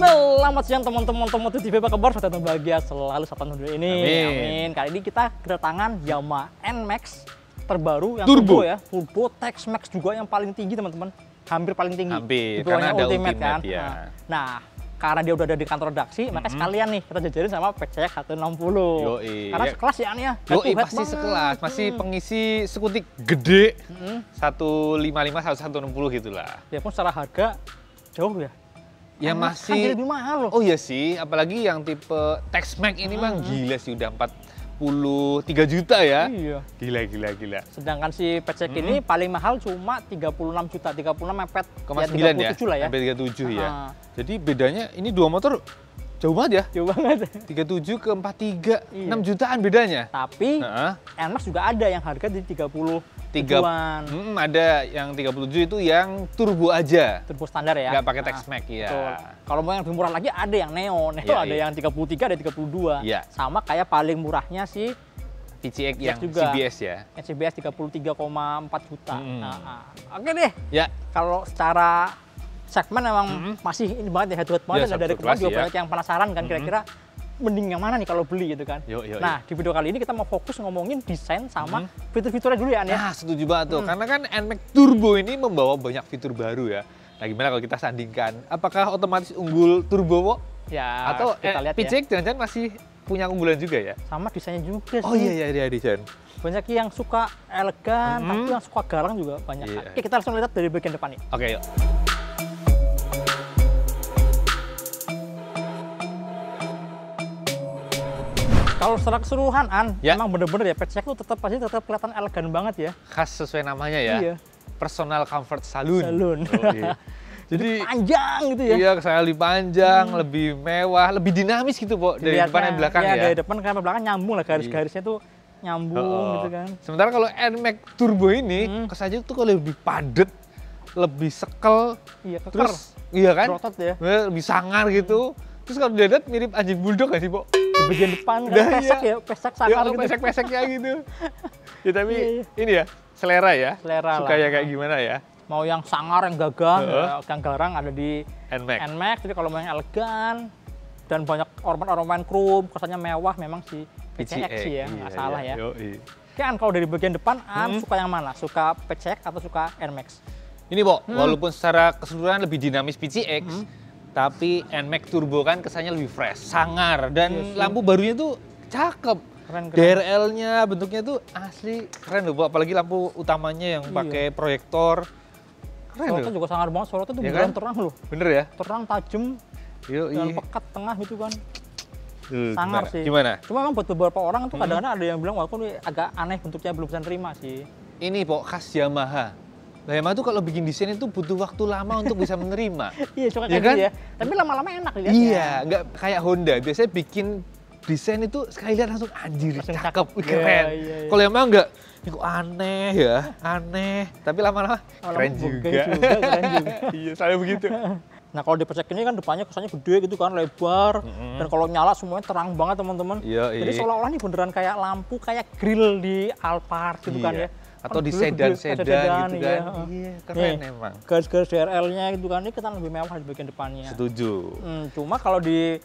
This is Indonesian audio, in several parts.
Selamat siang teman-teman TV, apa kabar? Sehat dan bahagia selalu saat tahun ini. Amin. Kali ini kita kedatangan Yamaha NMAX terbaru yang turbo ya, turbo Tex-Max juga yang paling tinggi teman-teman, hampir paling tinggi. Hampir, karena ada Ultimate kan. Ya. Nah, karena dia udah ada di kantor redaksi, makanya sekalian nih kita jajarin sama PCX 160. Karena sekelas ya Ania. Pasti sekelas, masih pengisi skutik gede 155 160 gitulah. Ya pun secara harga jauh ya. Ya masih lebih mahal loh. Oh iya sih, apalagi yang tipe Tex-Max ini mah gila sih, udah 43 juta ya. Iya. Gila. Sedangkan si PCX ini paling mahal cuma 36 juta, 36 mepet ya, 37 lah ya. Sampai 37 ya. Jadi bedanya ini dua motor jauh banget ya. Jauh banget. 37 ke 43, 6 jutaan bedanya. Tapi NMAX juga ada yang harga di 30-an. Ada yang 37 itu yang turbo aja. Turbo standar ya. Nggak pakai Tex-Max ya. Kalau mau yang lebih murah lagi ada yang Neo ada yang 33, ada 32. Ya. Sama kayak paling murahnya si PCX yang juga. CBS ya. Yang CBS 33,4 juta. Oke deh. Ya. Kalau secara segmen memang masih ini banget ya, head to head banget. Dari kemarin juga banyak yang penasaran kan kira-kira mending yang mana nih kalau beli gitu kan. Nah, di video kali ini kita mau fokus ngomongin desain sama fitur-fiturnya dulu ya, An ya. Nah, setuju banget tuh. Karena kan NMAX Turbo ini membawa banyak fitur baru ya. Nah, gimana kalau kita sandingkan? Apakah otomatis unggul Turbo, Wo? Ya, atau kita lihat PCX jangan-jangan masih punya keunggulan juga ya? Sama desainnya juga sih. Oh iya, desain. Banyak yang suka elegan, tapi yang suka garang juga banyak. Oke, kita langsung lihat dari bagian depan nih. Oke, yuk. Kalau secara keseluruhan, emang bener-bener ya PCX tuh pasti tetap kelihatan elegan banget ya. Khas sesuai namanya ya. Iya. Personal Comfort Saloon. Jadi panjang gitu ya. Iya, saya lebih panjang, lebih mewah, lebih dinamis gitu, Bo. Dari depan dan belakang ya. Dari depan sampai belakang nyambung lah, garis-garisnya tuh nyambung gitu kan. Sementara kalau NMAX Turbo ini kesannya tuh kalau lebih padat, lebih sekel. Iya, keker. Terus iya kan? Berotot ya. Lebih sangar gitu. Terus kalau dilihat mirip anjing bulldog nggak sih, Bo? Di bagian depan pesek sangar gitu. Pesek-peseknya gitu. Ya tapi ini ya, selera ya. Selera suka ya kayak gimana ya. Mau yang sangar, yang gagah, yang garang ada di NMAX. Tapi kalau mau yang elegan dan banyak ornamen krom, kesannya mewah memang si PCX sih ya, nggak salah ya. Oke, An, kalau dari bagian depan, suka yang mana? Suka PCX atau suka NMAX? Ini, Bo, walaupun secara keseluruhan lebih dinamis PCX, tapi NMAX Turbo kan kesannya lebih fresh, sangar, dan lampu barunya tuh cakep. Keren. DRL-nya bentuknya tuh asli keren loh, apalagi lampu utamanya yang pakai proyektor. Keren sorotnya juga sangar banget, sorotnya tuh beneran terang loh. Bener ya? Terang, tajam, dan pekat tengah gitu kan. Sangar sih. Gimana? Cuma memang buat beberapa orang tuh kadang-kadang ada yang bilang walaupun agak aneh bentuknya, belum bisa nerima sih. Ini, Pok, khas Yamaha. Nah, Yamaha tuh kalau bikin desain itu butuh waktu lama untuk bisa menerima. Iya, suka kayak gitu ya. Tapi lama-lama enak dilihatnya. Iya, nggak kayak Honda. Biasanya bikin desain itu sekali lihat langsung anjir, cakep, keren. Kalau Yamaha nggak, ini kok aneh ya, aneh. Tapi lama-lama keren juga. Keren juga. Iya, saya begitu. Nah, kalau di PCX ini kan depannya kesannya gede gitu kan, lebar. Dan kalau nyala semuanya terang banget teman-teman. Jadi seolah-olah ini beneran kayak lampu, kayak grill di Alphard gitu kan ya. Atau di sedan-sedan gitu kan. Iya, keren emang. Garis-garis DRL-nya gitu kan, ini kita lebih mewah di bagian depannya. Setuju. Cuma kalau di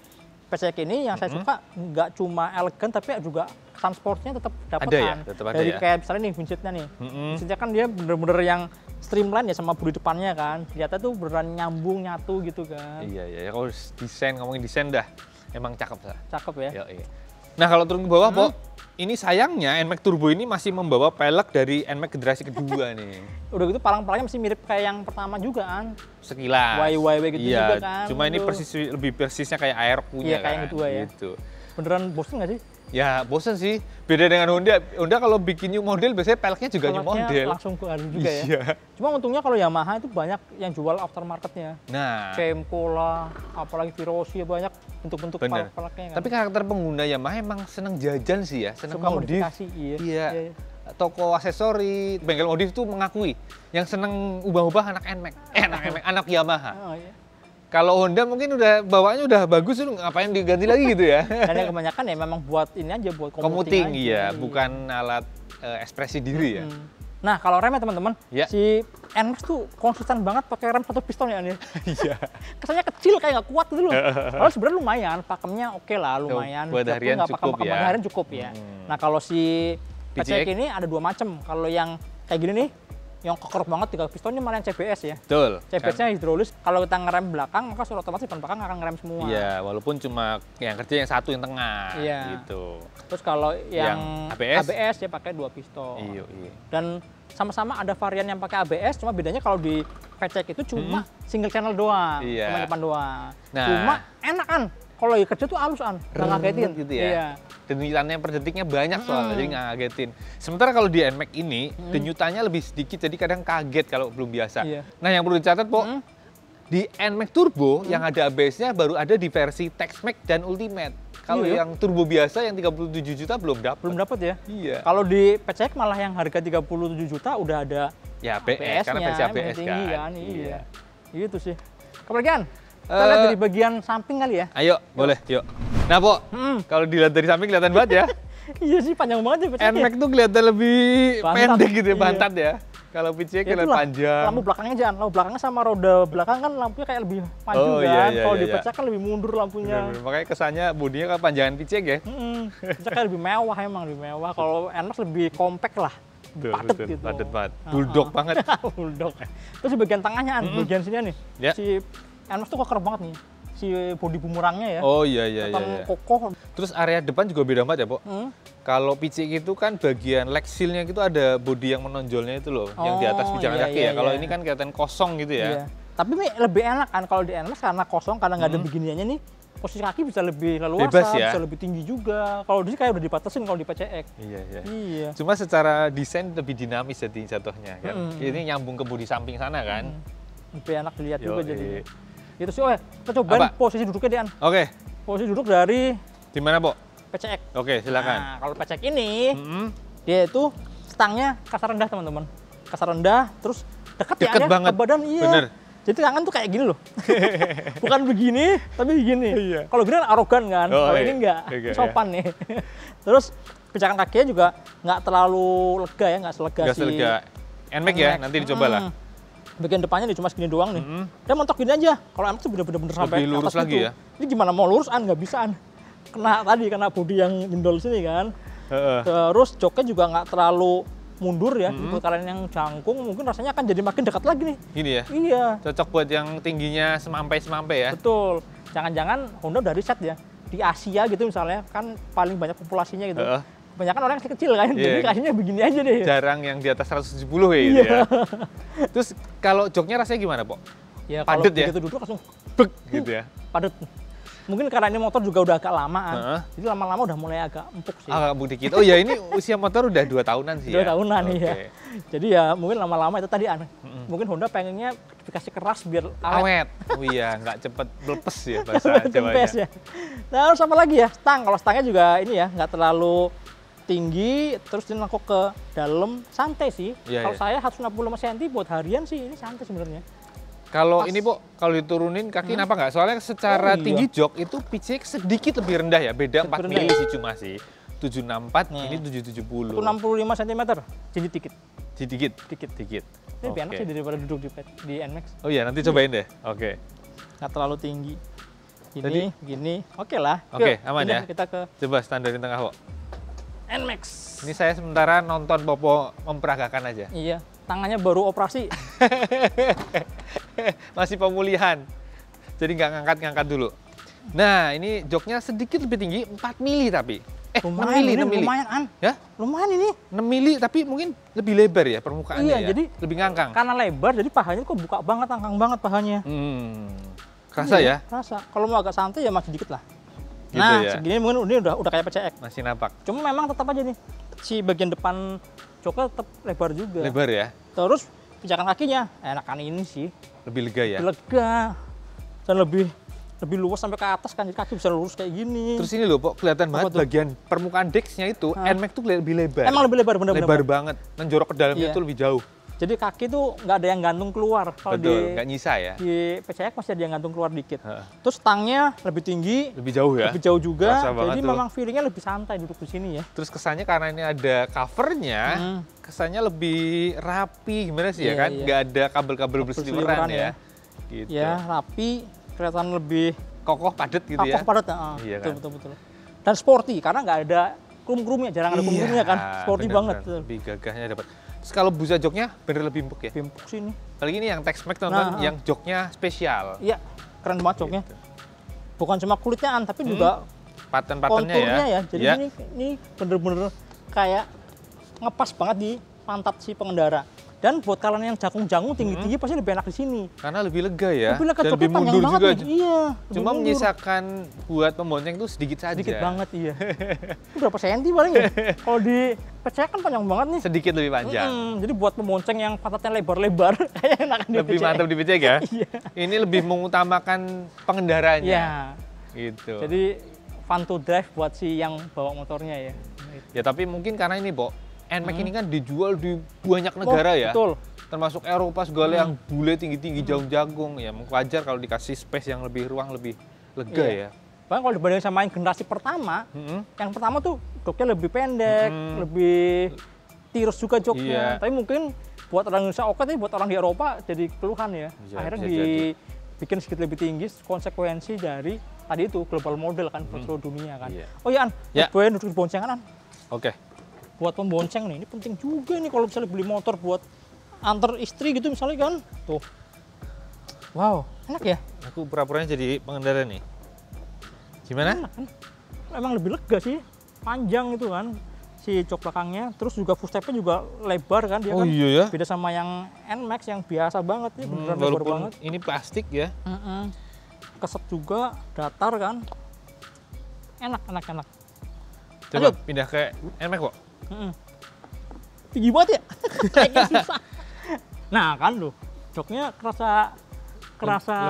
PCX ini yang saya suka nggak cuma elegan, tapi juga transportnya tetap dapat kan. Dari kayak misalnya nih windshield-nya nih. Windshield-nya kan dia bener-bener yang streamline ya sama bodi depannya kan. Ternyata tuh beneran nyambung, nyatu gitu kan. Iya. Kalau desain, ngomongin desain dah emang cakep lah. Cakep ya. Nah, kalau turun ke bawah, Bo, ini sayangnya NMAX Turbo ini masih membawa pelek dari NMAX generasi kedua nih. Udah gitu palang-palangnya masih mirip kayak yang pertama juga kan. Sekilas. YYW gitu juga kan. Cuma ini lebih persisnya kayak Air punya kan. Iya, kayak yang kedua ya. Gitu. Beneran bosen nggak sih? Ya bosen sih. Beda dengan Honda. Honda kalau bikin new model biasanya peleknya juga new model. Langsung ke juga ya. Cuma untungnya kalau Yamaha itu banyak yang jual aftermarketnya. Nah. Kemco lah, apalagi Virosi ya, banyak bentuk-bentuk peleknya kan. Tapi karakter pengguna Yamaha emang seneng jajan sih ya, seneng modif. Iya. Toko aksesori, bengkel modif tuh mengakui yang seneng ubah-ubah anak NMAX, anak Yamaha. Kalau Honda mungkin udah bawaannya udah bagus, lu ngapain diganti lagi gitu ya? Dan yang kebanyakan ya memang buat ini aja, buat commuting. Iya, bukan alat ekspresi diri ya. Nah, kalau remnya teman-teman, si NMAX tuh konsisten banget pakai rem 1 piston ya, Andi. Iya. Kesannya kecil kayak nggak kuat gitu loh. Kalau sebenarnya lumayan, pakemnya oke lah, lumayan. Buat harian cukup ya. Buat harian cukup ya. Nah, kalau si PCX ini ada 2 macam. Kalau yang kayak gini nih, yang koker banget 3 piston ini malah yang CBS ya. Betul. CBS-nya hidrolis. Kalau kita ngerem belakang, maka secara otomatis ban belakang akan ngerem semua. Iya, walaupun cuma yang kerja yang satu yang tengah gitu. Terus kalau yang ABS dia pakai 2 piston. Iya. Dan sama-sama ada varian yang pakai ABS, cuma bedanya kalau di PCX itu cuma single channel doang, cuma depan doang. Nah, cuma enak kan, kalau lagi kerja tuh halus nggak ngagetin gitu ya. Iya. Denyutannya per detiknya banyak soalnya, jadi nggak ngagetin. Sementara kalau di NMAX ini, denyutannya lebih sedikit, jadi kadang kaget kalau belum biasa. Iya. Nah, yang perlu dicatat, Po, di NMAX Turbo yang ada ABS-nya baru ada di versi TexMax dan Ultimate. Kalau yang turbo biasa yang 37 juta belum dapat. Belum dapat ya? Iya. Kalau di PCX malah yang harga 37 juta udah ada ABS, karena versi ABS kan. Iya. Gitu sih. Kemudian kita lihat dari bagian samping kali ya. Ayo, boleh, yuk. Nah, Po, kalau dilihat dari samping kelihatan banget ya. Iya sih, panjang banget ya PCX. NMAX tuh kelihatan lebih pendek gitu ya, pantat ya. Kalau PCX kelihatan panjang. Lampu belakangnya jangan, lampu belakangnya sama roda belakang kan lampunya kayak lebih maju kan. Kalau di PCX kan lebih mundur lampunya. Bener, makanya kesannya bodinya kan panjangan PCX ya. PCX kan lebih mewah emang, lebih mewah. Kalau NMAX lebih compact lah. Padet gitu. Padet banget. Bulldog banget. Bulldog. Terus di bagian tengahnya, bagian sini nih. Si NMAX tuh koker banget nih. Si bodi bumerangnya ya. Oh iya. Kokoh. Terus area depan juga beda banget ya, Po? Kalau PCX itu kan bagian leg seal-nya itu ada bodi yang menonjolnya itu loh, yang di atas pijakan kaki ya. Kalau ini kan kelihatan kosong gitu ya. Tapi lebih enak kan kalau di NMAX karena kosong, karena nggak ada beginiannya nih, posisi kaki bisa lebih leluasa, bisa lebih tinggi juga. Kalau di sini kayak udah dibatasin kalau di PCX. Iya. Cuma secara desain lebih dinamis jadi jatuhnya kan. Ini nyambung ke bodi samping sana kan. Lebih enak dilihat juga jadi. Itu sih, kita cobain posisi duduknya Dian. Oke. Posisi duduk dari di mana, Po? PCX. Oke, silakan. Nah, kalau PCX ini dia itu stangnya kasar rendah, teman-teman. Kasar rendah, terus dekat banget ke badan, iya. Bener. Jadi tangan tuh kayak gini loh. Bukan begini, tapi begini. Kalau gini kan arogan kan, kalau ini enggak, sopan nih. Terus pijakan kakinya juga nggak terlalu lega ya, nggak selega si NMAX ya, nanti dicoba lah. Bagian depannya nih cuma segini doang nih. Dia montok gini aja. Kalau NMAX tuh bener-bener sampai lurus atas lagi gitu. Ya. Ini gimana mau lurus nggak bisa. Kena bodi yang jendol sini kan. Terus joknya juga nggak terlalu mundur ya. Buat kalian yang jangkung mungkin rasanya akan jadi makin dekat lagi nih. Gini ya? Iya. Cocok buat yang tingginya semampai ya? Betul. Jangan-jangan Honda udah riset ya. Di Asia gitu misalnya, kan paling banyak populasinya gitu. Kebanyakan orang kecil kan, jadi kakinya begini aja deh. Jarang yang di atas 170 ya gitu ya. Terus kalau joknya rasanya gimana, Po? Ya, padet ya? Begitu duduk langsung bek gitu ya? Padet. Mungkin karena ini motor juga udah agak lamaan, jadi lama-lama udah mulai agak empuk sih. Agak empuk dikit. Oh ya, ini usia motor udah 2 tahunan sih 2 tahunan iya. Jadi ya mungkin lama-lama itu tadi aneh. Mungkin Honda pengennya dikasih keras biar awet. Oh iya, nggak cepet belepes ya bahasa Jawanya. Ya. Nah, terus apa lagi ya? Stang. Kalau stangnya juga ini ya, nggak terlalu tinggi, terus dia nangkuk ke dalam, santai sih. Kalau saya 165 cm buat harian sih ini santai sebenarnya. Kalau ini, Po, kalau diturunin kaki kenapa nggak? Soalnya secara tinggi jok itu PCX sedikit lebih rendah ya, beda 4 mili sih cuma sih. 764, ini 770. 65 cm, jadi dikit. Dikit. Ini lebih enak sih daripada duduk di NMAX. Oh iya, nanti cobain deh. Oke. Nggak terlalu tinggi. Gini. Oke lah. Oke, aman ya. Kita ke coba standarin tengah, Po. NMAX. Ini saya sementara nonton Popo memperagakan aja. Iya, tangannya baru operasi. Masih pemulihan. Jadi nggak ngangkat-ngangkat dulu. Nah, ini joknya sedikit lebih tinggi, 4 mili tapi. Lumayan, 6 mili. Lumayan, Ya? Lumayan ini. 6 mili tapi mungkin lebih lebar ya permukaannya ya. Jadi lebih ngangkang. Karena lebar, jadi pahanya kok buka banget, ngangkang banget pahanya. Kerasa ya? Kerasa. Kalau mau agak santai ya masih dikit lah. Gitu nah, ya? segini mungkin ini udah kayak PCX. Masih nampak. Cuma memang tetap aja nih, si bagian depan joknya tetap lebar juga. Lebar ya? Terus pijakan kakinya enakan ini sih. Lebih lega ya? Lega. Dan lebih luas sampai ke atas kan, jadi kaki bisa lurus kayak gini. Terus ini loh, Po, kelihatan banget bagian permukaan decksnya itu, NMAX tuh lebih lebar. Emang lebih lebar, bener-bener. Lebar banget, menjorok ke dalamnya itu lebih jauh. Jadi kaki tuh nggak ada yang gantung keluar. Kalau nggak nyisa ya. Di PCX masih ada yang gantung keluar dikit. Terus stangnya lebih tinggi, lebih jauh ya. Lebih jauh juga. Jadi memang feelingnya lebih santai duduk di sini ya. Terus kesannya karena ini ada covernya, kesannya lebih rapi gimana sih ya kan? Nggak ada kabel-kabel berseliweran ya. Gitu. Ya rapi, kelihatan lebih kokoh padat gitu ya. Kokoh padat, iya kan? Betul. Dan sporty karena nggak ada krum-krumnya, jarang ada krum-krumnya kan. Sporty banget. Lebih gagahnya dapat. Terus kalau busa joknya bener lebih empuk ya? Lebih empuk sih ini. Apalagi ini yang Tex-Mex tonton, yang joknya spesial. Iya, keren banget joknya. Gitu. Bukan cuma kulitnya tapi juga paten-patennya ya. Jadi ini bener-bener kayak ngepas banget di pantat si pengendara. Dan buat kalian yang jagung-jagung tinggi-tinggi pasti lebih enak di sini. Karena lebih lega ya. Lebih lega, dan lebih mundur juga. Iya. Cuma menyisakan buat pembonceng itu sedikit saja. Sedikit banget iya. Berapa senti paling ya? Kalau di PCX kan panjang banget nih. Sedikit lebih panjang. Jadi buat pembonceng yang pantatnya lebar-lebar kayak enak di lebih mantap di PCX ya. Iya. Ini lebih mengutamakan pengendaranya. Iya. Gitu. Jadi fun to drive buat si yang bawa motornya ya. Ya tapi mungkin karena ini, Bo. NMAX ini kan dijual di banyak negara ya. Betul. Termasuk Eropa segala yang bule tinggi-tinggi jagung-jagung. Ya wajar kalau dikasih space yang lebih ruang lebih lega ya. Bahkan kalau dibandingin sama yang generasi pertama, yang pertama tuh joknya lebih pendek, lebih tirus juga joknya. Tapi mungkin buat orang Indonesia oke, tapi buat orang di Eropa jadi keluhan ya. Akhirnya dibikin sedikit lebih tinggi, konsekuensi dari tadi itu global model kan, seluruh dunia kan. Oh iya, An, duduk di boncengan, An. Oke. Buat pembonceng nih, ini penting juga nih kalau misalnya beli motor buat antar istri gitu misalnya kan. Tuh. Wow, enak ya? Aku pura-puranya jadi pengendara nih. Gimana? Enak kan? Emang lebih lega sih, panjang itu kan si jok belakangnya, terus juga footstepnya juga lebar kan dia kan. Iya ya? Beda sama yang NMAX yang biasa banget, ini beneran lebar banget. Ini plastik ya? Keset juga, datar kan. Enak. Coba pindah ke NMAX kok. Tinggi banget ya? Kayaknya susah. Nah kan loh, joknya kerasa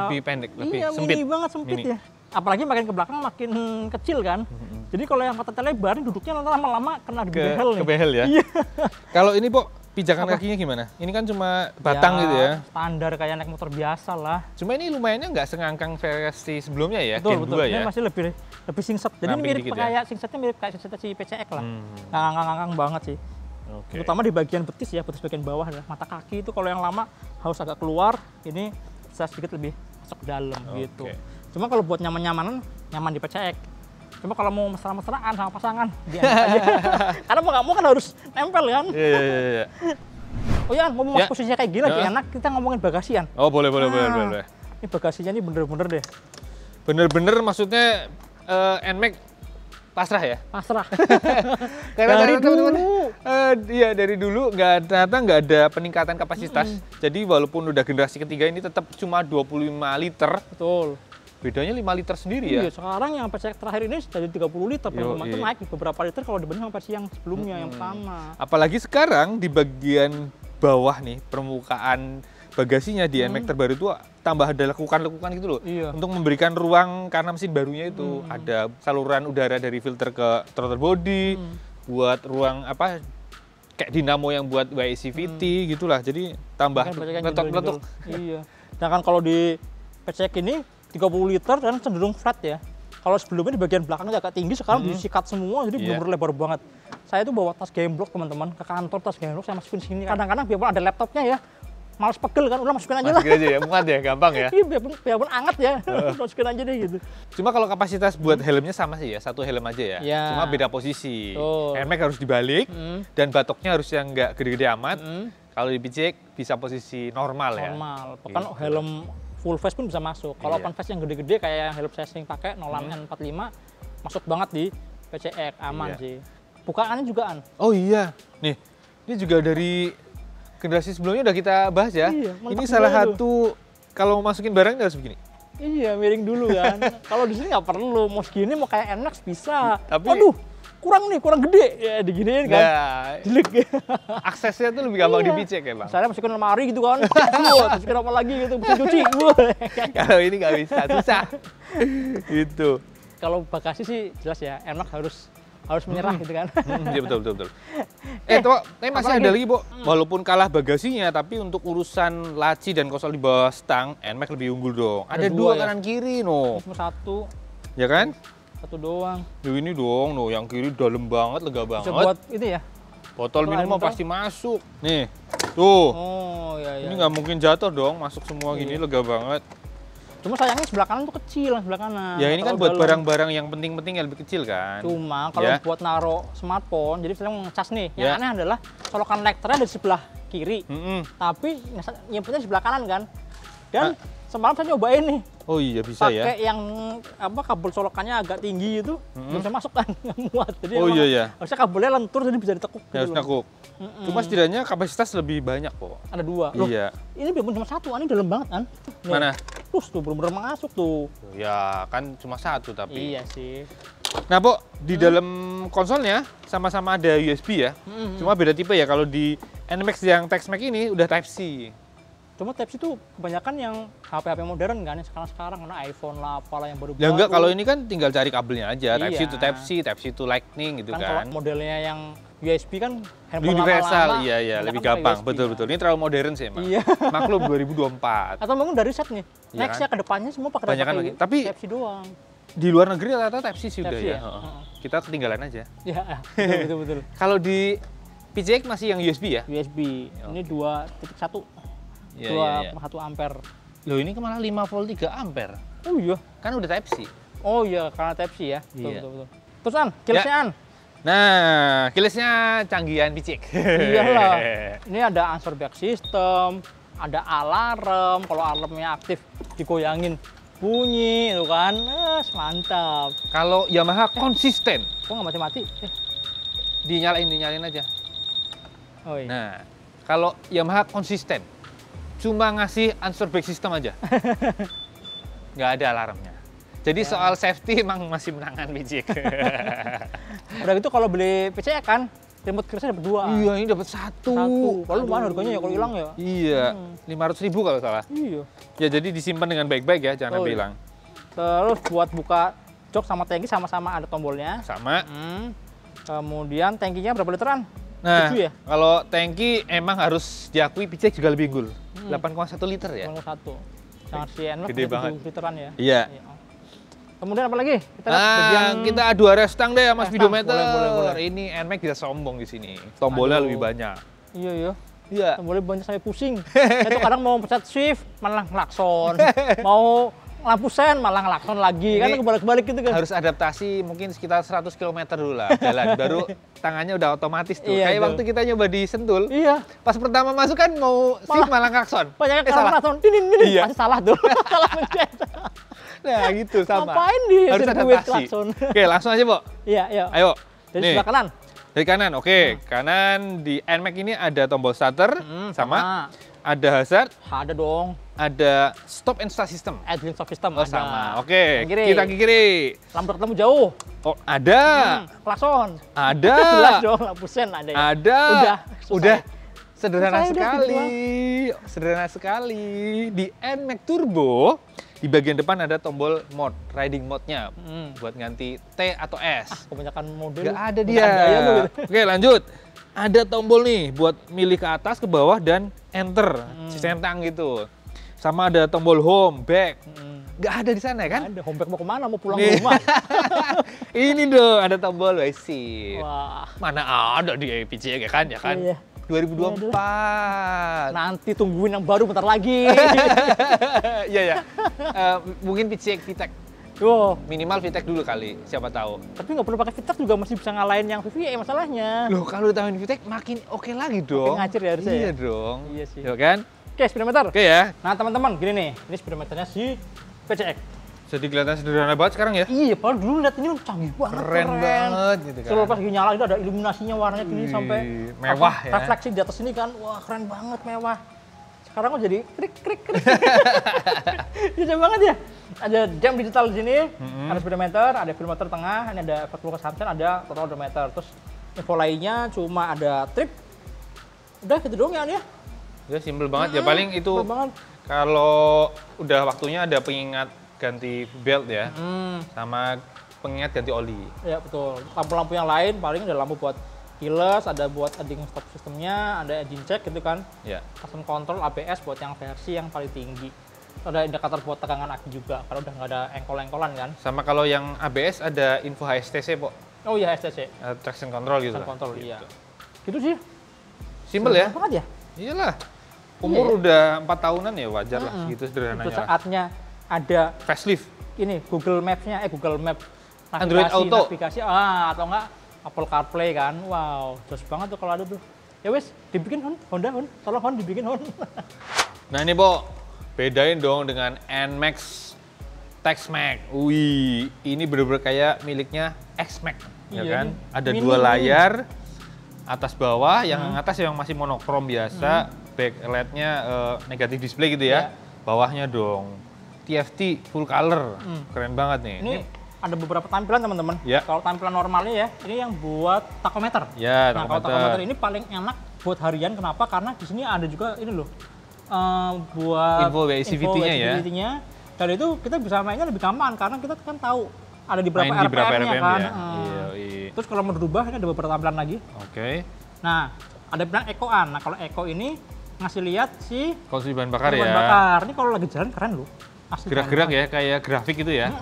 lebih pendek, lebih sempit. Mini banget, sempit ya. Apalagi makin ke belakang makin kecil kan. Jadi kalau yang pantatnya lebar, duduknya lama-lama kena di behel nih. Ke behel ya? Iya. Kalau ini, Po, pijakan kakinya gimana? Ini kan cuma batang gitu ya? Standar kayak naik motor biasa lah. Cuma ini lumayannya nggak sengangkang versi sebelumnya ya? Betul. Ya? Ini masih lebih singset. Jadi mirip kayak singsetnya mirip kayak singset si PCX lah. Ngangkang banget sih. Terutama di bagian betis ya, betis bagian bawah adalah mata kaki itu kalau yang lama harus agak keluar, ini bisa sedikit lebih masuk ke dalam gitu. Cuma kalau buat nyaman-nyamanan, nyaman di PCX. Cuma kalau mau mesra-mesraan sama pasangan, dia aja. Karena mau nggak mau kan harus nempel kan. Iya. Oh ya, ngomong posisinya kayak gini lagi enak, kita ngomongin bagasian. Oh boleh. Ini bagasinya ini bener-bener deh. Bener-bener maksudnya NMAX pasrah ya? Pasrah. Karena dari dulu. Dari dulu ternyata nggak ada peningkatan kapasitas. Jadi walaupun udah generasi ketiga ini tetap cuma 25 liter. Betul. Bedanya 5 liter sendiri ya? Iya, sekarang yang PCX terakhir ini jadi 30 liter. Itu naik beberapa liter kalau dibanding sama versi yang sebelumnya, yang pertama. Apalagi sekarang di bagian bawah nih, permukaan bagasinya di NMAX terbaru itu tambah ada lekukan-lekukan gitu loh. Iya. Untuk memberikan ruang karena mesin barunya itu ada saluran udara dari filter ke throttle body, buat ruang kayak dinamo yang buat YCVT gitulah. Jadi tambah meletuk-meletuk. Iya. Sedangkan kalau di PCX ini 30 liter dan cenderung flat ya. Kalau sebelumnya di bagian belakangnya agak tinggi, sekarang disikat semua, jadi benar-benar lebar banget. Saya tuh bawa tas gameblock teman-teman ke kantor, tas gameblock saya masukin sini. Kadang-kadang biarpun ada laptopnya ya, males pegel kan, udah masukin aja lah. Masukin aja ya, muat ya, gampang ya. Iya, biarpun anget ya, masukin aja deh gitu. Cuma kalau kapasitas buat helmnya sama sih ya, satu helm aja ya. Cuma beda posisi. NMAX harus dibalik dan batoknya harus yang nggak gede-gede amat. Kalau di PCX bisa posisi normal ya. Normal, bahkan helm full face pun bisa masuk. Kalau open face yang gede-gede kayak yang helm saya sering pakai Nolan N45 masuk banget di PCX, aman sih. Bukaannya juga Oh iya, nih ini juga dari generasi sebelumnya udah kita bahas ya. Ini salah satu kalau mau masukin barang harus begini. Iya, miring dulu kan. Kalau di sini nggak perlu, mau segini mau kayak NMAX bisa. Tapi aduh, kurang gede ya, diginiin kan. Jelek. Aksesnya tuh lebih gampang di PCX ya, Bang. Saya masukin lemari gitu kan. Masukin apa lagi gitu, bisa cuci. Kalau ini nggak bisa, susah. Gitu. Kalau bagasi sih jelas ya, NMAX harus harus menyerah gitu kan. Iya betul. Tapi masih ada lagi, Bo. Walaupun kalah bagasinya, tapi untuk urusan laci dan konsol di bawah stang, NMAX lebih unggul dong. Ada dua kanan kiri, no. Cuma satu. Ya kan? Satu doang. Ini dong, no. Yang kiri dalam banget, lega banget. Bisa buat itu ya? Botol minum mah pasti masuk. Nih, tuh. Oh, iya. Ini nggak mungkin jatuh dong, masuk semua gini, lega banget. Cuma sayangnya sebelah kanan tuh kecil, sebelah kanan. Ya ini kan buat barang-barang yang penting-penting yang lebih kecil kan. Cuma kalau buat naro smartphone, jadi misalnya ngecas nih, yang aneh adalah colokan lekternya di sebelah kiri, tapi nyimpennya di sebelah kanan kan. Dan semalam saya nyobain nih. Oh iya bisa ya. Pakai yang kabel colokannya agak tinggi itu, belum bisa masuk kan, nggak muat. Jadi harusnya kabelnya lentur jadi bisa ditekuk. Harus tekuk. Cuma setidaknya kapasitas lebih banyak kok. Ada dua. Loh, iya. Ini belum cuma satu, ini dalam banget kan. Nih. Mana? Tuh bener-bener masuk tuh. Ya kan cuma satu tapi. Iya sih. Nah, Po, di dalam konsolnya sama-sama ada USB ya. Cuma beda tipe ya. Kalau di NMAX yang TexMax ini udah Type-C. Cuma Type-C itu kebanyakan yang HP-HP modern kan, sekarang karena iPhone lah, apalah yang baru-baru. Ya enggak, kalau ini kan tinggal cari kabelnya aja. Type-C to Type-C, Type-C to Lightning gitu kan. Kalau modelnya yang USB kan handphone universal, lama-lama, iya, lebih gampang. Betul. Ini terlalu modern sih emang. Iya. Maklum 2024. Atau memang dari set nih. Iya Next-nya ke depannya semua pakai tapi Type-C doang. Di luar negeri rata-rata Type-C sih udah ya. Kita ketinggalan aja. Iya, betul. Kalau di PCX masih yang USB ya? USB. Ini 2.1. 2,1 ampere. Loh ini malah 5 volt 3 ampere. Oh iya. Kan udah Type-C. Oh iya, karena Type-C ya. Betul. Terus keyless-nya Nah, keyless-nya canggihan PCX. Iyalah. Ini ada answer back system, ada alarm. Kalau alarmnya aktif digoyangin bunyi itu kan. Mantap. Kalau Yamaha konsisten. Kok nggak mati-mati? Dinyalain aja. Oh iya. Nah, kalau Yamaha konsisten. Cuma ngasih answer back system aja. Nggak ada alarmnya. Jadi soal safety emang masih menangan PCX. Udah gitu kalau beli PCX kan, remote keyless-nya dapat 2. Iya, ini dapat 1. Kalau lumayan harganya ya kalau hilang ya. Iya, 500.000 kalau salah. Iya. Ya jadi disimpan dengan baik-baik ya, jangan sampai hilang. Terus buat buka jok sama tangki sama-sama ada tombolnya. Sama. Kemudian tangkinya berapa literan? Nah, 7 ya? Kalau tangki emang harus diakui PCX juga lebih unggul. 8,1 liter ya. 8,1. Sangat si NMAX gede banget. 7 literan ya. Iya. Kemudian apa lagi? Kita adu restang deh sama speedometer. Boleh. Ini NMAX bisa sombong di sini. Tombolnya lebih banyak. Iya. Tombolnya banyak sampai pusing. Itu kadang mau pencet shift malah ngelakson. Mau lampu sen malah ngelakson lagi. Kan kebalik-balik gitu kan. Harus adaptasi mungkin sekitar 100 km dulu lah jalan. Baru tangannya udah otomatis tuh. Kayak waktu kita nyoba di Sentul. Iya. Pas pertama masuk kan mau shift malah ngelakson. Banyak salah. Ini masih salah tuh. Salah pencet. Nah gitu sama. Ngapain di harus adaptasi. Oke, langsung aja, Bo. Iya. Ayo. Dari sebelah kanan. Dari kanan, oke. Kanan di NMAX ini ada tombol starter, sama. Ada hazard. Ada dong. Ada stop and start system. Idling stop system ada. Sama. Oke, kita ke kiri. Lampu ketemu jauh. Oh, ada. Klakson. Ada. Jelas dong, lampu sen ada ya. Ada. Udah. Sederhana Sederhana sekali. Di NMAX Turbo, di bagian depan ada tombol mode, riding mode-nya buat ganti T atau S. Kebanyakan model. Gak ada dia. Oke, lanjut. Ada tombol nih buat milih ke atas, ke bawah, dan enter. Centang gitu. Sama ada tombol home, back. Gak ada di sana kan? Ada. Home back mau kemana? Mau pulang ke rumah? Ini dong, ada tombol sip. Wah. Mana ada di PCX ya kan? Iya. 2024. Nanti tungguin yang baru bentar lagi. Iya. Mungkin PCX VTEC. Minimal VTEC dulu kali, siapa tahu. Tapi nggak perlu pakai VTEC juga masih bisa ngalahin yang VVA masalahnya. Loh, kalau tambahin VTEC makin oke lagi dong. Oke ngacir ya harusnya. Iya dong. Iya sih. Ya kan? Oke, speedometer. Oke ya. Nah teman-teman, gini nih. Ini speedometernya si PCX. Jadi kelihatan sederhana banget sekarang ya? Iya, padahal dulu lihat ini canggih banget. Keren banget gitu kan. Kalau pas lagi nyala itu ada iluminasinya warnanya gini sampai mewah ya. Refleksi di atas ini kan, wah keren banget mewah. Sekarang kok jadi krik. Bisa banget ya. Ada jam digital di sini, ada speedometer, ada speedometer tengah, ini ada fuel consumption, ada total odometer. Terus info lainnya cuma ada trip. Udah gitu doang ya. Ya simple banget ya, paling itu kalau udah waktunya ada pengingat ganti belt ya, sama pengingat ganti oli. Iya betul. Lampu-lampu yang lain paling ada lampu buat keyless, ada buat heading stop sistemnya, ada engine check gitu kan. Iya. Custom control ABS buat yang versi yang paling tinggi. Ada indikator buat tegangan aki juga, kalau udah nggak ada engkol-engkolan kan. Sama kalau yang ABS ada info HSTC, Pok. Oh iya, STC. Traction control gitu. Traction control, gitu. iya. Gitu sih. Simpel ya? Banget ya? Iyalah. Umur udah 4 tahunan ya, wajar lah segitu sederhananya. Itu saatnya ada facelift. Ini Google Maps-nya, Google Map. Navigasi, Android Auto. Navigasi, atau enggak Apple CarPlay kan. Wow, terus banget tuh kalau ada tuh. Ya wes, dibikin Honda, tolong Honda dibikin Honda. Nah ini, Bo, bedain dong dengan NMAX Tex-Max. Wih, ini bener-bener kayak miliknya X-Max, ya kan? Ada mini. 2 layar, atas bawah, yang atas yang masih monokrom biasa, backlight-nya negatif display gitu ya. Bawahnya dong, TFT full color, keren banget nih. Ini ada beberapa tampilan teman-teman. Ya. Kalau tampilan normalnya ya, ini yang buat tachometer. Ya, nah, kalau tachometer ini paling enak buat harian. Kenapa? Karena di sini ada juga ini loh, buat info WCVT-nya ya. Dan itu kita bisa mainnya lebih gampang karena kita kan tahu ada di berapa Main di berapa RPM-nya RPM kan. ya. Iya. Terus kalau mau dirubah ini ada beberapa tampilan lagi. Oke. Nah, ada bilang Eco-an. Nah, kalau Eco ini ngasih lihat si konsumsi bahan bakar ya. bahan bakar. Ini kalau lagi jalan keren loh. Asli Gerak-gerak ya, kayak grafik gitu ya.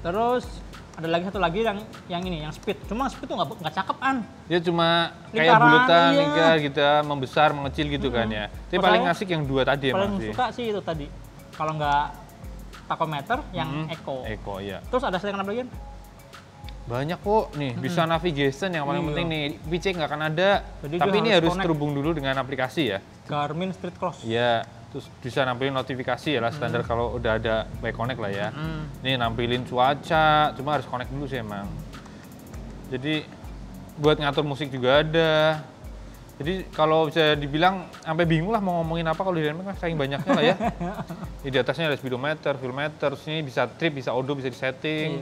Terus ada lagi satu lagi yang ini, yang speed. Cuma speed tuh nggak cakep, An. Dia cuma kayak Lingkaran, bulatan, iya. lingkar gitu, membesar, mengecil gitu kan ya. Tapi paling asik yang 2 tadi Paling emang sih. suka sih itu tadi. Kalau nggak tachometer, yang Eco. Eco, iya. Terus ada settingan apa lagi? Banyak kok nih, bisa navigation yang paling penting nih. VC nggak akan ada, Jadi tapi dia ini harus harus connect. terhubung dulu dengan aplikasi ya. Garmin Street Cross. Iya, terus bisa nampilin notifikasi ya lah, standar kalau udah ada by connect lah ya. Nih nampilin cuaca, cuma harus connect dulu sih emang. Jadi buat ngatur musik juga ada. Jadi kalau bisa dibilang sampai bingung lah mau ngomongin apa kalau di Dynamic saking banyaknya lah ya. Di atasnya ada speedometer, fuelmeter, terus ini bisa trip, bisa odo, bisa disetting.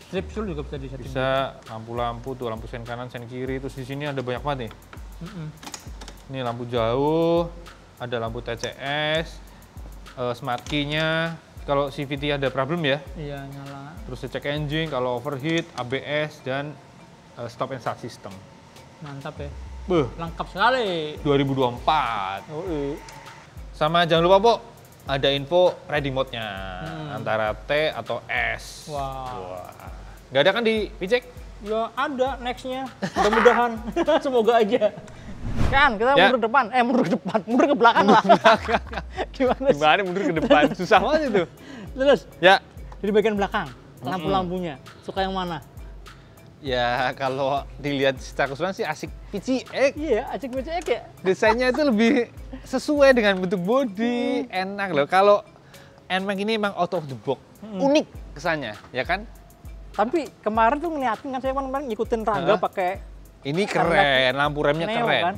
Strip show juga bisa disetting. Bisa lampu-lampu tuh, lampu sen kanan, sen kiri. Terus di sini ada banyak banget nih. Ini lampu jauh, ada lampu TCS, smart key-nya. Kalau CVT ada problem ya. Iya, nyala. Terus check engine, kalau overheat, ABS, dan stop and start system. Mantap ya. Beuh, Lengkap sekali. 2024. Oh, iya. Sama jangan lupa, Pok, ada info ready mode-nya. Antara T atau S. Wow. Wah. Nggak ada kan di VCEK? Ya ada next-nya. Mudah-mudahan. Semoga aja. Kan, kita Ya. mundur ke depan. Mundur ke depan. Mundur ke belakang lah. Gimana sih? Gimana mundur ke depan? Susah banget itu. Terus, Ya, di bagian belakang. Lampu-lampunya. Suka yang mana? ya kalau dilihat secara keseluruhan sih asik PCX. Iya, acik-acik ya. Desainnya itu lebih sesuai dengan bentuk bodi, enak loh. Kalau NMAX ini emang out of the box, unik kesannya, ya kan? Tapi kemarin tuh ngeliatin kan saya kemarin ngikutin Rangga pakai Ini keren, lampu remnya Neo, keren. kan?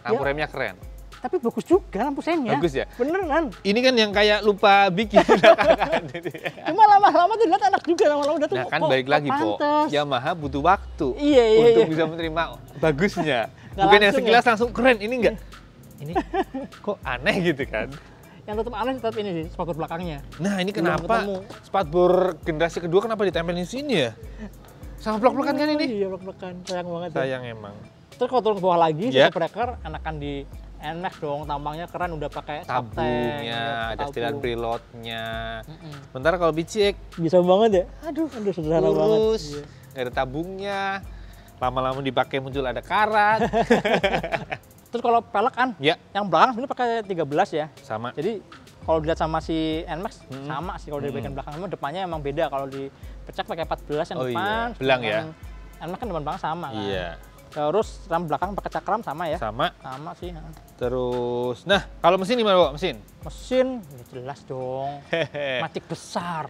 Lampu Ya. remnya keren. Tapi bagus juga lampu sennya. Bagus ya? Beneran. Ini kan yang kayak lupa bikin. Cuma lama-lama tuh lihat enak juga, lama-lama udah tuh. Nah kan kok- balik kok lagi, Po. pantes. Yamaha butuh waktu Iya, untuk iya. bisa menerima bagusnya. Nggak Bukan yang langsung sekilas langsung keren, ini enggak. Ini kok aneh gitu kan. Yang tetap aneh tetap ini sih, spakbor belakangnya. Nah ini Belum kenapa ketemu. spakbor generasi kedua kenapa ditempelin di sini ya? Sama blok-blokan kan ini? Iya, blok-blokan. Sayang banget ya. Sayang emang. Terus kalau turun ke bawah lagi, Ya. circuit breaker enakan di NMAX dong, tampangnya keren, udah pakai subtank, Tabungnya, ya, ada setelan tabung. preloadnya. Sementara kalau BCX Bisa banget ya? Aduh sederhana banget. lurus, Iya. nggak ada tabungnya. Lama-lama dipakai muncul ada karat. Terus kalau pelek kan, Ya, yang belakang sebenarnya pakai 13 ya. sama. Jadi kalau dilihat sama si NMAX sama sih kalau dari bagian belakang, cuma depannya emang beda. Kalau di pecak pakai 14 yang Oh iya, depan, belang ya? NMAX kan depan belakang sama kan. Iya, Terus ram belakang pakai cakram sama ya? sama. Sama sih. Terus, nah kalau mesin gimana, Pak? Mesin? Mesin ya jelas dong. Matic besar.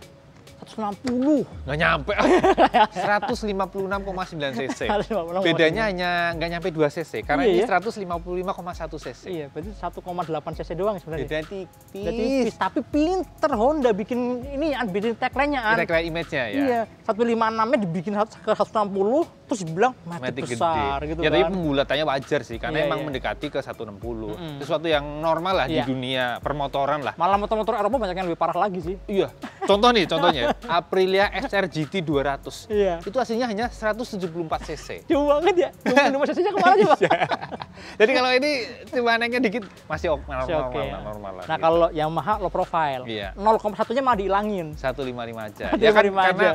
160. Nggak nyampe. 156,9 cc. 156,9. Bedanya hanya nggak nyampe 2 cc, karena Iya, ini ya? 155,1 cc. Iya, berarti 1,8 cc doang sebenarnya. Beda Udah tipis, tipis. tapi pinter Honda bikin ini bikin tagline-nya Kita kayak image-nya ya. Iya, 156-nya dibikin ke 160, terus dibilang Matic besar gede. gitu Ya tapi kan. pembulatannya wajar sih, karena Iya, emang iya. mendekati ke 160. Sesuatu yang normal lah di Iya. dunia permotoran lah. Malah motor-motor Eropa banyak yang lebih parah lagi sih. Iya, contohnya Aprilia XR GT 200. Iya. Itu aslinya hanya 174 cc. Jauh banget ya. Cuma cc-nya kemana coba? Jadi kalau ini cuma naiknya dikit masih normal lah. Nah, gitu. kalau Yamaha low profile, Iya. 0,1-nya malah dihilangin. 155 aja. 155 Ya kan aja.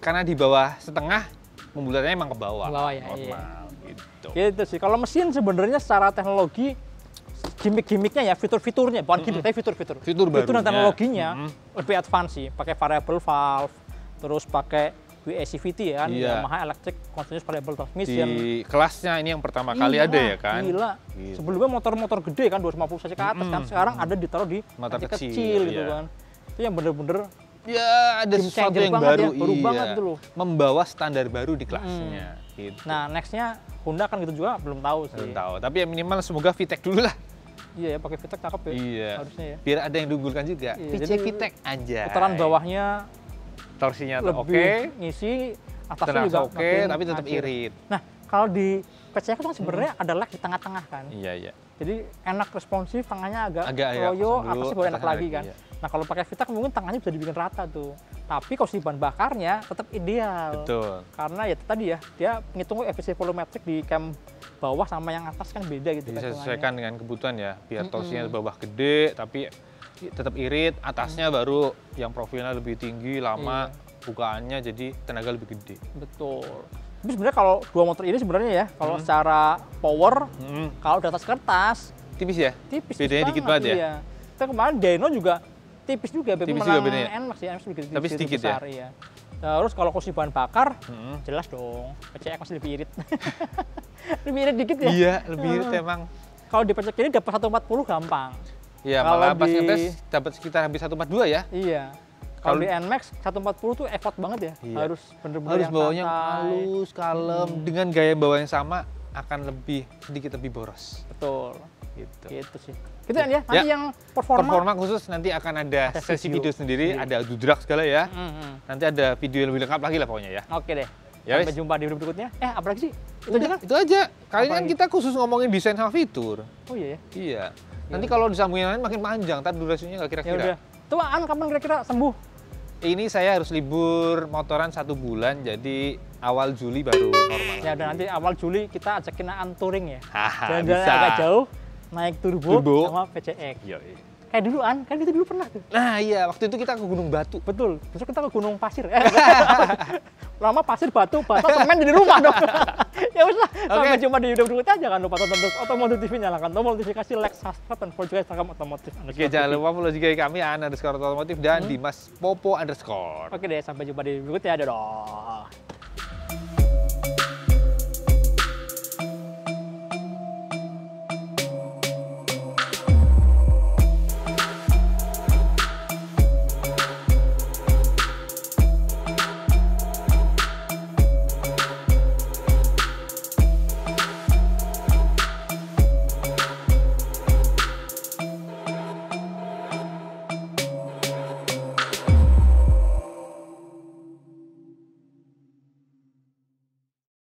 karena di bawah setengah pembulatannya emang ke bawah. Ke bawah ya, normal gitu. Gitu sih. Kalau mesin sebenarnya secara teknologi gimmick-gimmicknya ya, fitur-fiturnya, bukan gimmick, tapi fitur-fitur. Fitur barunya. Fitur dan teknologinya lebih advance sih. Pakai variable valve, terus pakai WECVT ya kan, Yamaha Electric Continuous Variable Transmission. Di kelasnya ini yang pertama kali ada ya kan? Gila. Sebelumnya motor-motor gede kan 250 cc ke atas kan, sekarang ada ditaruh di motor kecil gitu kan. Itu yang bener-bener ya ada sesuatu yang baru, baru banget itu loh. Membawa standar baru di kelasnya. Gitu. Nah, nextnya Honda kan gitu juga belum tahu sih. Belum tahu, tapi ya minimal semoga VTEC dulu lah. Iya ya, pakai VTEC cakep ya. Iya. Harusnya ya. Biar ada yang diunggulkan juga. Iya, VC jadi VTEC aja. Putaran bawahnya torsinya lebih ngisi, atasnya juga oke, tapi tetap irit. Nah, kalau di PCX kan sebenarnya ada lag di tengah-tengah kan. Iya. Jadi enak responsif, tangannya agak loyo, atasnya baru enak lagi kan. Iya. Nah, kalau pakai VTEC mungkin tangannya bisa dibikin rata tuh. Tapi kalau di bahan bakarnya tetap ideal. Betul. Karena ya tadi ya, dia ngitung efisiensi volumetrik di cam bawah sama yang atas kan beda gitu. Bisa sesuaikan dengan kebutuhan ya, biar torsinya bawah gede tapi tetap irit, atasnya baru yang profilnya lebih tinggi, lama, bukaannya jadi tenaga lebih gede. Betul. Tapi sebenarnya kalau dua motor ini sebenarnya ya, kalau secara power, kalau di atas kertas tipis ya? Tipis. Bedanya dikit banget ya? Iya. Kita kemarin Dyno juga tipis juga, tipis juga bedanya. NMAX ya, NMAX sedikit, tapi sedikit besar, ya. Terus kalau kursi bahan bakar, jelas dong, PCX masih lebih irit. Lebih irit dikit ya? Iya, lebih irit emang. Kalau di PCX ini dapat 140 gampang. Iya, malah pas ngetes dapat sekitar habis 142 ya? Iya. Kalau di NMAX 140 tuh effort banget ya. Iya. Harus bener-bener harus yang bawanya santai. halus, kalem, dengan gaya bawa yang sama akan sedikit lebih boros. Betul. Gitu sih. Gitu kan ya. Nanti yang performa khusus nanti akan ada sesi video sendiri, ada dudrak segala ya. Nanti ada video yang lebih lengkap lagi lah pokoknya ya. Oke deh. Ya, sampai jumpa di video berikutnya. Apalagi sih? Itu aja kan? Itu aja. Kali ini kan kita khusus ngomongin desain sama fitur. Oh iya ya? Iya. Nanti kalau disambungin lain makin panjang, ntar durasinya nggak kira-kira. Ya udah. Tuh kapan kira-kira sembuh? Ini saya harus libur motoran 1 bulan, jadi awal Juli baru normal. Ya udah, nanti awal Juli kita ajakin touring ya. Jalan-jalan agak jauh, naik turbo sama PCX. Kayak dulu kan kita dulu pernah tuh. Nah iya, waktu itu kita ke Gunung Batu. Betul, besok kita ke Gunung Pasir. Lama pasir, batu, bata, semen jadi rumah dong. Ya udah, sampai jumpa di video berikutnya. Jangan lupa tonton terus Otomotif TV, nyalakan tombol notifikasi, like, subscribe, dan follow juga Instagram Otomotif. Oke, jangan lupa follow juga kami @_otomotif dan Dimas Popo_. Oke deh, sampai jumpa di video berikutnya. Dadah.